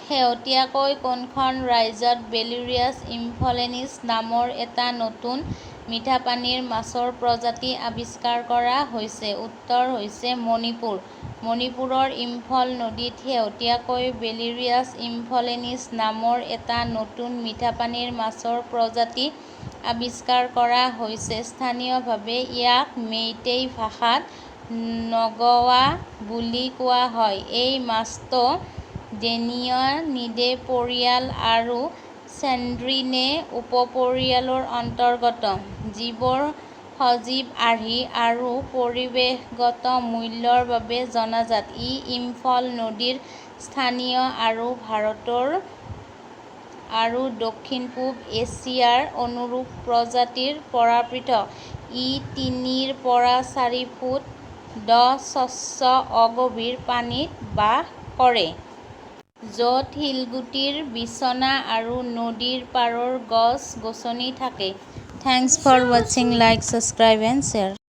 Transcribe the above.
শেহতীয়াকৈ কোনখন ৰাজ্যত বেলিৰিয়াছ ইমফলেনিছ নামৰ এটা নতুন মিঠা পানীৰ মাছৰ প্ৰজাতি আৱিষ্কাৰ কৰা হৈছে? উত্তৰ হৈছে মণিপুৰ। মণিপুৰৰ ইম্ফল নদীত শেহতীয়াকৈ বেলিৰিয়াছ ইমফলেনিছ নামৰ এটা নতুন মিঠা পানীৰ মাছৰ প্ৰজাতি আৱিষ্কাৰ কৰা হৈছে। স্থানীয়ভাৱে ইয়াক মেইতেই ভাষাত নগৱা বুলি কোৱা হয়। এই মাছটো ডেনিয়নিডে পৰিয়াল আৰু চেন্দ্ৰিনে উপপৰিয়ালৰ অন্তৰ্গত, যিবোৰ সজীৱ আৰ্হি আৰু পৰিৱেশগত মূল্যৰ বাবে জনাজাত। ই ইম্ফল নদীৰ স্থানীয় আৰু ভাৰতৰ আৰু দক্ষিণ-পূব এছিয়াৰ অনুৰূপ প্ৰজাতিৰ পৰা পৃথক। ই ৩ ৰ পৰা ৪ ফুট দ স্বচ্ছ অগভীৰ পানীত বাস কৰে। য'ত শিলগুটিৰ বিছনা আৰু নদীৰ পাৰৰ গছ-গছনি থাকে। থেংক্স ফৰ ৱাচিং। Like, subscribe and share.